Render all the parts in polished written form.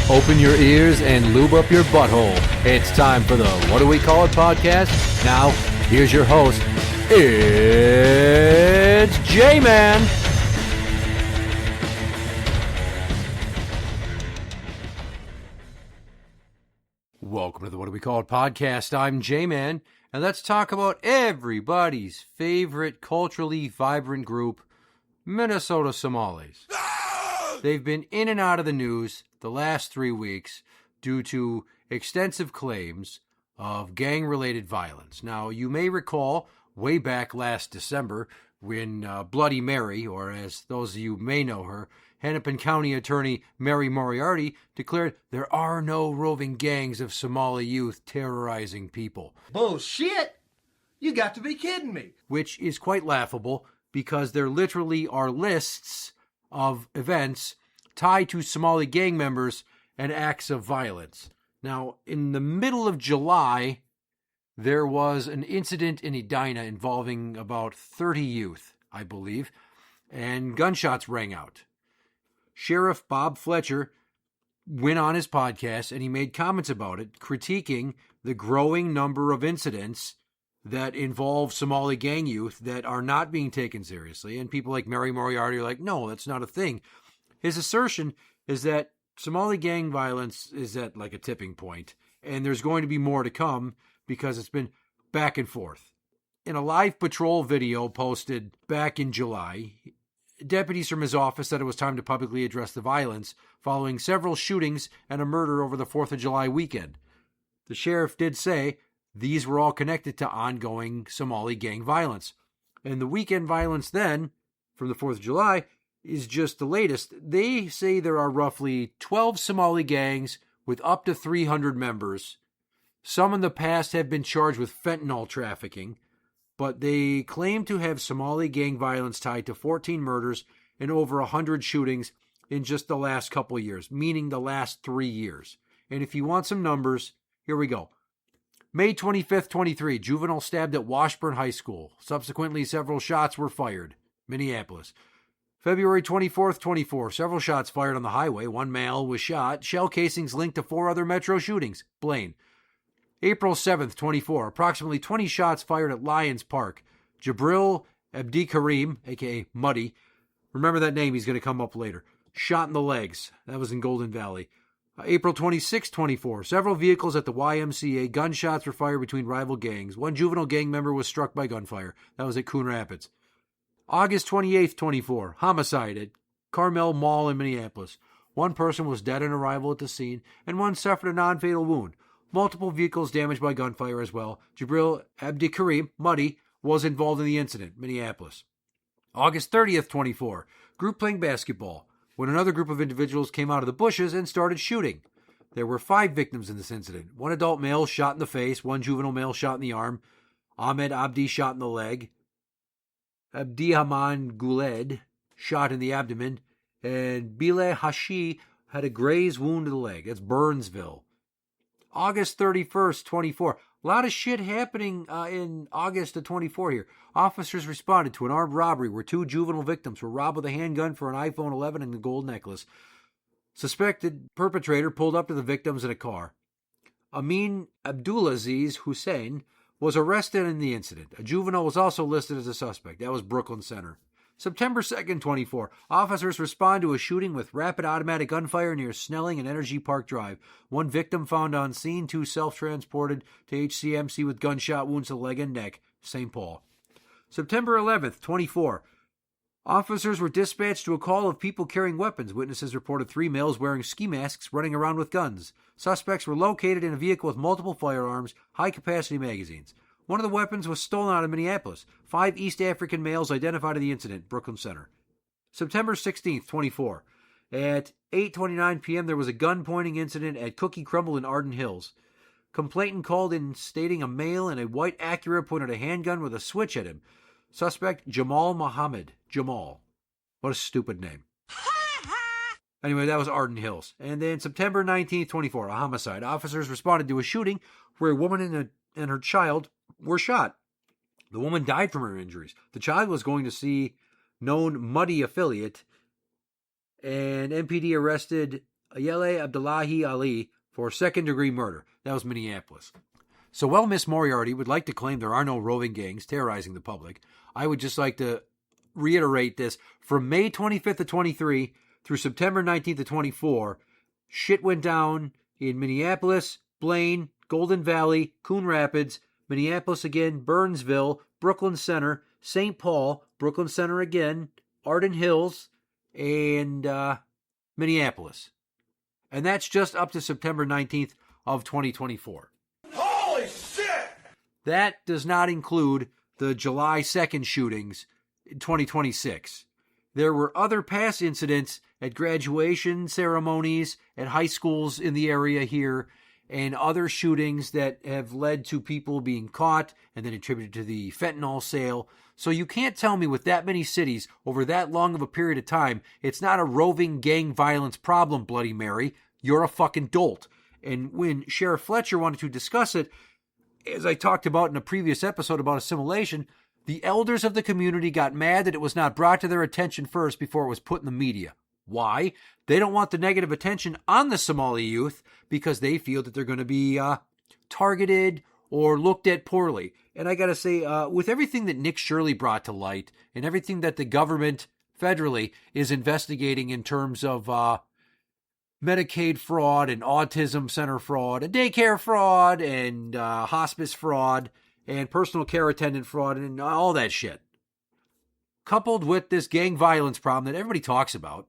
Open your ears and lube up your butthole. It's time for the What Do We Call It podcast. Now, here's your host. It's Jmann. Welcome to the What Do We Call It podcast. I'm Jmann, and let's talk about everybody's favorite culturally vibrant group, Minnesota Somalis. They've been in and out of the news the last 3 weeks due to extensive claims of gang-related violence. Now, you may recall way back last December when Bloody Mary, or as those of you may know her, Hennepin County Attorney Mary Moriarty declared there are no roving gangs of Somali youth terrorizing people. Bullshit! You got to be kidding me. Which is quite laughable because there literally are lists of events tied to Somali gang members and acts of violence. Now, in the middle of July, there was an incident in Edina involving about 30 youth, I believe, and gunshots rang out. Sheriff Bob Fletcher went on his podcast and he made comments about it, critiquing the growing number of incidents that involve Somali gang youth that are not being taken seriously. And people like Mary Moriarty are like, no, that's not a thing. His assertion is that Somali gang violence is at like a tipping point, and there's going to be more to come because it's been back and forth. In a live patrol video posted back in July, deputies from his office said it was time to publicly address the violence following several shootings and a murder over the 4th of July weekend. The sheriff did say these were all connected to ongoing Somali gang violence. And the weekend violence then, from the 4th of July, is just the latest. They say there are roughly 12 Somali gangs with up to 300 members. Some in the past have been charged with fentanyl trafficking, but they claim to have Somali gang violence tied to 14 murders and over 100 shootings in just the last couple of years, meaning the last 3 years. And if you want some numbers, here we go. May 25th, 23, juvenile stabbed at Washburn High School. Subsequently, several shots were fired. Minneapolis. February 24th, 24, several shots fired on the highway. One male was shot. Shell casings linked to 4 other metro shootings. Blaine. April 7th, 24, approximately 20 shots fired at Lions Park. Jabril Abdikarim, a.k.a. Muddy. Remember that name, he's going to come up later. Shot in the legs. That was in Golden Valley. April 26, 24, several vehicles at the YMCA. Gunshots were fired between rival gangs. One juvenile gang member was struck by gunfire. That was at Coon Rapids. August 28th, 24, homicide at Carmel Mall in Minneapolis. One person was dead on arrival at the scene, and one suffered a non-fatal wound. Multiple vehicles damaged by gunfire as well. Jabril Abdikarim, Muddy, was involved in the incident, Minneapolis. August 30th, 24, group playing basketball, when another group of individuals came out of the bushes and started shooting. There were 5 victims in this incident. One adult male shot in the face, one juvenile male shot in the arm, Ahmed Abdi shot in the leg, Abdihaman Guled shot in the abdomen, and Bile Hashi had a graze wound to the leg. That's Burnsville. August 31st, 24. A lot of shit happening in August of 24 here. Officers responded to an armed robbery where 2 juvenile victims were robbed with a handgun for an iPhone 11 and a gold necklace. Suspected perpetrator pulled up to the victims in a car. Amin Abdulaziz Hussein was arrested in the incident. A juvenile was also listed as a suspect. That was Brooklyn Center. September 2nd, 24. Officers respond to a shooting with rapid automatic gunfire near Snelling and Energy Park Drive. 1 victim found on scene, 2 self-transported to HCMC with gunshot wounds to the leg and neck. St. Paul. September 11th, 24. Officers were dispatched to a call of people carrying weapons. Witnesses reported 3 males wearing ski masks running around with guns. Suspects were located in a vehicle with multiple firearms, high-capacity magazines. One of the weapons was stolen out of Minneapolis. 5 East African males identified in the incident, Brooklyn Center. September 16th, 24. At 8:29 p.m., there was a gun-pointing incident at Cookie Crumble in Arden Hills. Complainant called in stating a male in a white Acura pointed a handgun with a switch at him. Suspect, Jamal Muhammad. Jamal. What a stupid name. Anyway, that was Arden Hills. And then September 19th, 24, a homicide. Officers responded to a shooting where a woman and her child were shot. The woman died from her injuries. The child was going to see known Muddy affiliate, and MPD arrested Ayele Abdullahi Ali for second-degree murder. That was Minneapolis. So while Miss Moriarty would like to claim there are no roving gangs terrorizing the public, I would just like to reiterate this. From May 25th of 23 through September 19th of 24, shit went down in Minneapolis, Blaine, Golden Valley, Coon Rapids, Minneapolis again, Burnsville, Brooklyn Center, St. Paul, Brooklyn Center again, Arden Hills, and Minneapolis. And that's just up to September 19th of 2024. Holy shit! That does not include the July 2nd shootings in 2026. There were other past incidents at graduation ceremonies, at high schools in the area here, and other shootings that have led to people being caught and then attributed to the fentanyl sale. So you can't tell me with that many cities over that long of a period of time, it's not a roving gang violence problem, Bloody Mary. You're a fucking dolt. And when Sheriff Fletcher wanted to discuss it, as I talked about in a previous episode about assimilation, the elders of the community got mad that it was not brought to their attention first before it was put in the media. Why? They don't want the negative attention on the Somali youth because they feel that they're going to be targeted or looked at poorly. And I got to say, with everything that Nick Shirley brought to light and everything that the government federally is investigating in terms of Medicaid fraud and autism center fraud and daycare fraud and hospice fraud and personal care attendant fraud and all that shit, coupled with this gang violence problem that everybody talks about.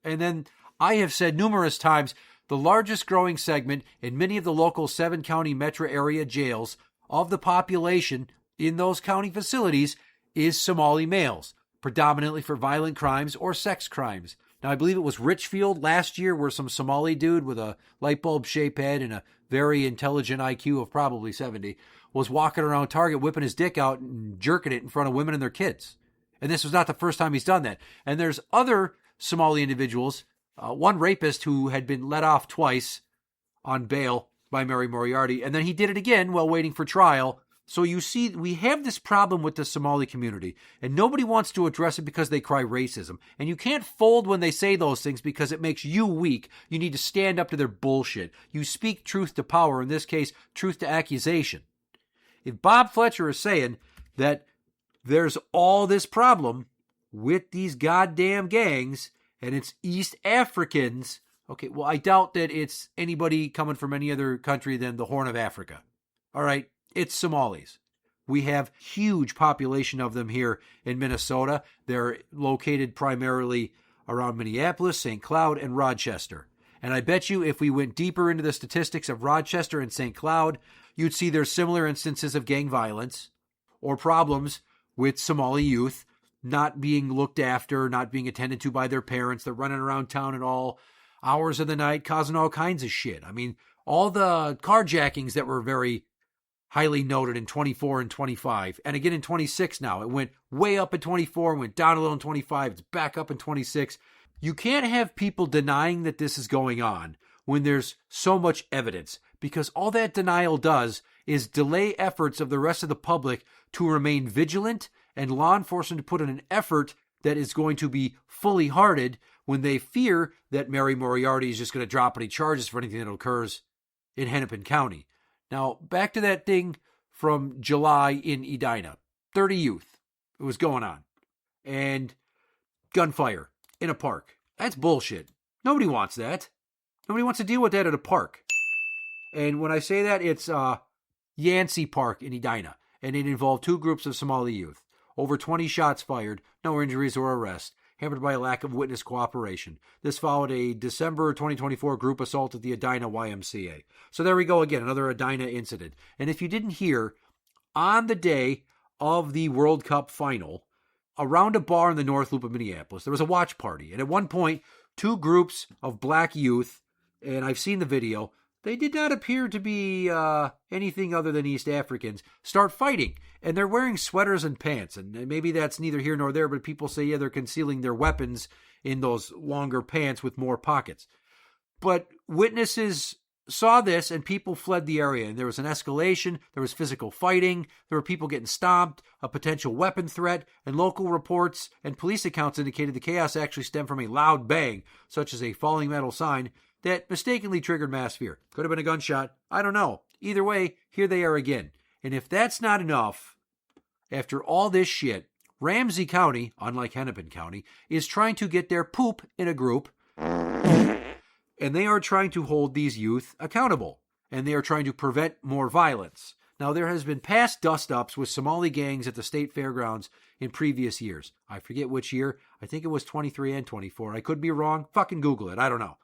And then I have said numerous times, the largest growing segment in many of the local 7-county metro area jails of the population in those county facilities is Somali males, predominantly for violent crimes or sex crimes. Now, I believe it was Richfield last year where some Somali dude with a light bulb shaped head and a very intelligent IQ of probably 70 was walking around Target whipping his dick out and jerking it in front of women and their kids. And this was not the first time he's done that. And there's other Somali individuals, one rapist who had been let off twice on bail by Mary Moriarty, and then he did it again while waiting for trial. So you see, we have this problem with the Somali community, and nobody wants to address it because they cry racism. And you can't fold when they say those things because it makes you weak. You need to stand up to their bullshit. You speak truth to power, in this case, truth to accusation. If Bob Fletcher is saying that there's all this problem with these goddamn gangs, and it's East Africans, okay, well, I doubt that it's anybody coming from any other country than the Horn of Africa. All right, it's Somalis. We have huge population of them here in Minnesota. They're located primarily around Minneapolis, St. Cloud, and Rochester. And I bet you if we went deeper into the statistics of Rochester and St. Cloud, you'd see there's similar instances of gang violence or problems with Somali youth not being looked after, not being attended to by their parents. They're running around town at all hours of the night, causing all kinds of shit. I mean, all the carjackings that were very highly noted in 24 and 25, and again in 26 now. It went way up in 24, went down a little in 25, it's back up in 26. You can't have people denying that this is going on when there's so much evidence, because all that denial does is delay efforts of the rest of the public to remain vigilant and law enforcement to put in an effort that is going to be fully hearted when they fear that Mary Moriarty is just going to drop any charges for anything that occurs in Hennepin County. Now, back to that thing from July in Edina. 30 youth. It was going on. And gunfire in a park. That's bullshit. Nobody wants that. Nobody wants to deal with that at a park. And when I say that, it's Yancey Park in Edina. And it involved two groups of Somali youth. Over 20 shots fired, no injuries or arrests, hampered by a lack of witness cooperation. This followed a December 2024 group assault at the Edina YMCA. So there we go again, another Edina incident. And if you didn't hear, on the day of the World Cup final, around a bar in the North Loop of Minneapolis, there was a watch party. And at one point, two groups of black youth, and I've seen the video, they did not appear to be anything other than East Africans, start fighting. And they're wearing sweaters and pants. And maybe that's neither here nor there, but people say, yeah, they're concealing their weapons in those longer pants with more pockets. But witnesses saw this and people fled the area, and there was an escalation, there was physical fighting, there were people getting stomped, a potential weapon threat, and local reports and police accounts indicated the chaos actually stemmed from a loud bang, such as a falling metal sign, that mistakenly triggered mass fear. Could have been a gunshot. I don't know. Either way, here they are again. And if that's not enough, after all this shit, Ramsey County, unlike Hennepin County, is trying to get their poop in a group, and they are trying to hold these youth accountable, and they are trying to prevent more violence. Now, there has been past dust-ups with Somali gangs at the state fairgrounds in previous years. I forget which year. I think it was 23 and 24. I could be wrong. Fucking Google it. I don't know.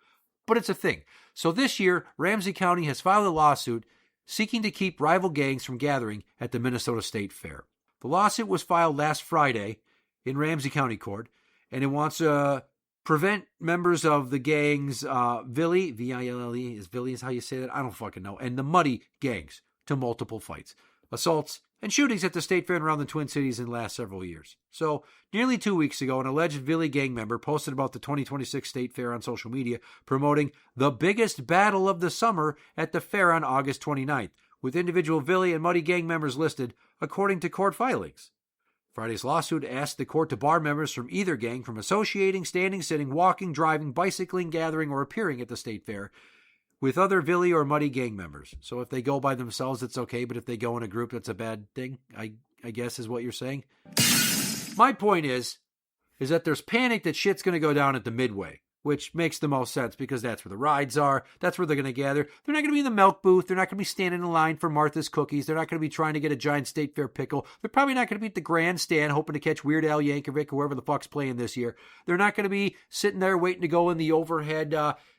But it's a thing. So this year, Ramsey County has filed a lawsuit seeking to keep rival gangs from gathering at the Minnesota State Fair. The lawsuit was filed last Friday in Ramsey County Court, and it wants to prevent members of the gangs, Ville, V-I-L-L-E, is Ville is how you say that? I don't fucking know, and the Muddy gangs to multiple fights, assaults, and shootings at the state fair and around the Twin Cities in the last several years. So, nearly 2 weeks ago, an alleged Ville gang member posted about the 2026 state fair on social media, promoting the biggest battle of the summer at the fair on August 29th, with individual Ville and Muddy gang members listed, according to court filings. Friday's lawsuit asked the court to bar members from either gang from associating, standing, sitting, walking, driving, bicycling, gathering, or appearing at the state fair with other Ville or Muddy gang members. So if they go by themselves, it's okay, but if they go in a group, that's a bad thing, I guess is what you're saying. My point is that there's panic that shit's going to go down at the Midway, which makes the most sense because that's where the rides are. That's where they're going to gather. They're not going to be in the milk booth. They're not going to be standing in line for Martha's cookies. They're not going to be trying to get a giant state fair pickle. They're probably not going to be at the grandstand hoping to catch Weird Al Yankovic or whoever the fuck's playing this year. They're not going to be sitting there waiting to go in the overhead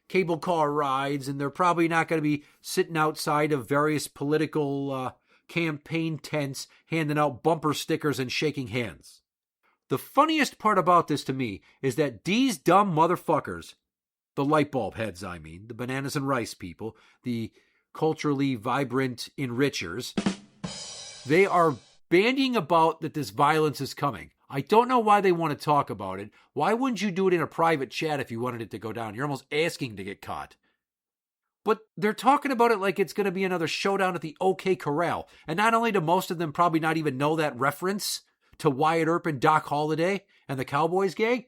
cable car rides, and they're probably not going to be sitting outside of various political campaign tents handing out bumper stickers and shaking hands. The funniest part about this to me is that these dumb motherfuckers, the light bulb heads, the bananas and rice people, the culturally vibrant enrichers, they are bandying about that this violence is coming. I don't know why they want to talk about it. Why wouldn't you do it in a private chat if you wanted it to go down? You're almost asking to get caught. But they're talking about it like it's going to be another showdown at the OK Corral. And not only do most of them probably not even know that reference to Wyatt Earp and Doc Holliday and the Cowboys gang,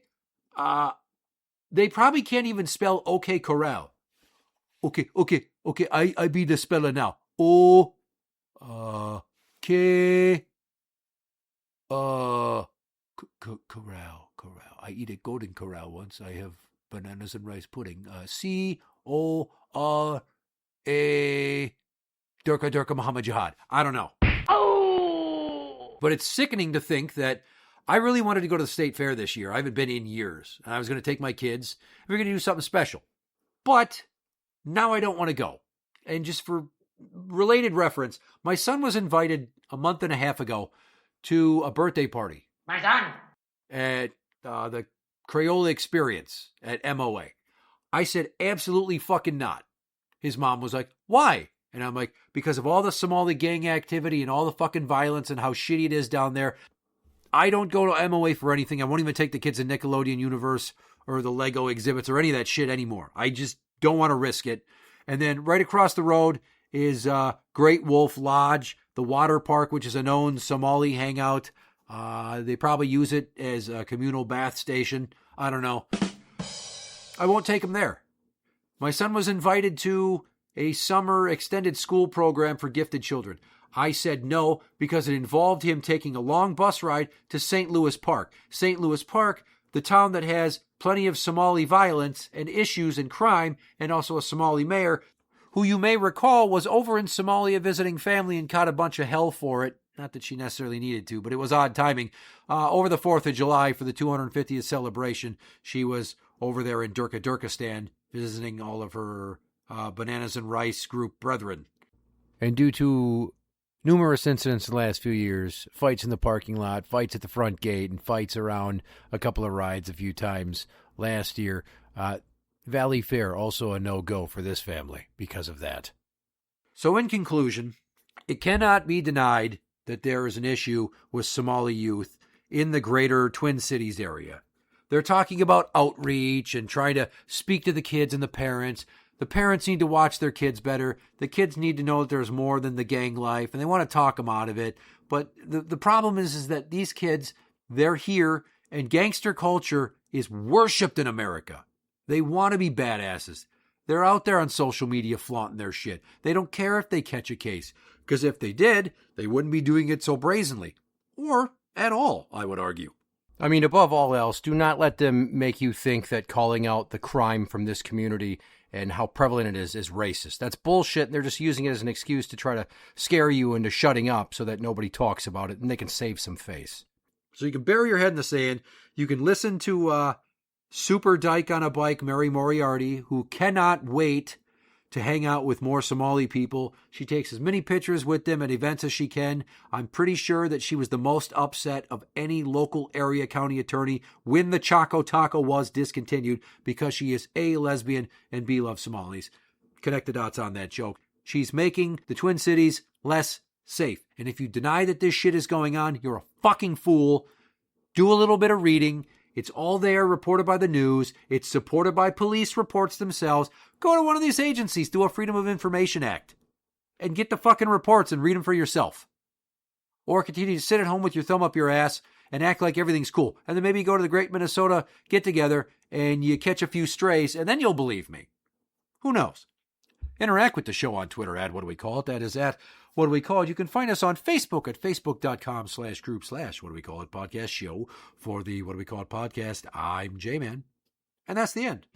they probably can't even spell OK Corral. Okay, I be the speller now. K, Corral. I eat at Golden Corral once. I have bananas and rice pudding. C-O-R-A, Durka Muhammad Jihad. I don't know. Oh! But it's sickening to think that I really wanted to go to the state fair this year. I haven't been in years. And I was going to take my kids. We were going to do something special. But now I don't want to go. And just for related reference, my son was invited a month and a half ago to a birthday party. My son! At the Crayola Experience at MOA. I said, absolutely fucking not. His mom was like, why? And I'm like, because of all the Somali gang activity and all the fucking violence and how shitty it is down there. I don't go to MOA for anything. I won't even take the kids in Nickelodeon Universe or the Lego exhibits or any of that shit anymore. I just don't want to risk it. And then right across the road is Great Wolf Lodge, the water park, which is a known Somali hangout. They probably use it as a communal bath station. I don't know. I won't take him there. My son was invited to a summer extended school program for gifted children. I said no because it involved him taking a long bus ride to St. Louis Park. St. Louis Park, the town that has plenty of Somali violence and issues and crime, and also a Somali mayor, who you may recall was over in Somalia visiting family and caught a bunch of hell for it. Not that she necessarily needed to, but it was odd timing. Over the 4th of July for the 250th celebration, she was over there in Durkistan visiting all of her bananas and rice group brethren. And due to numerous incidents in the last few years, fights in the parking lot, fights at the front gate, and fights around a couple of rides a few times last year, Valley Fair also a no-go for this family because of that. So in conclusion, it cannot be denied that there is an issue with Somali youth in the greater Twin Cities area. They're talking about outreach and trying to speak to the kids and the parents. The parents need to watch their kids better. The kids need to know that there's more than the gang life, and they want to talk them out of it. But the problem is that these kids, they're here, and gangster culture is worshipped in America. They want to be badasses. They're out there on social media flaunting their shit. They don't care if they catch a case, because if they did, they wouldn't be doing it so brazenly. Or at all, I would argue. I mean, above all else, do not let them make you think that calling out the crime from this community and how prevalent it is racist. That's bullshit, and they're just using it as an excuse to try to scare you into shutting up so that nobody talks about it, and they can save some face. So you can bury your head in the sand. You can listen to Super Dyke on a Bike, Mary Moriarty, who cannot wait to hang out with more Somali people. She takes as many pictures with them at events as she can. I'm pretty sure that she was the most upset of any local area county attorney when the Choco Taco was discontinued, because she is A, lesbian, and B, loves Somalis. Connect the dots on that joke. She's making the Twin Cities less safe. And if you deny that this shit is going on, you're a fucking fool. Do a little bit of reading. It's all there, reported by the news. It's supported by police reports themselves. Go to one of these agencies, do a Freedom of Information Act, and get the fucking reports and read them for yourself. Or continue to sit at home with your thumb up your ass and act like everything's cool. And then maybe go to the Great Minnesota get-together and you catch a few strays, and then you'll believe me. Who knows? Interact with the show on Twitter at What Do We Call It? That is at What Do We Call It? You can find us on Facebook at facebook.com/group/What Do We Call It podcast show. For the What Do We Call It podcast, I'm Jmann. And that's the end.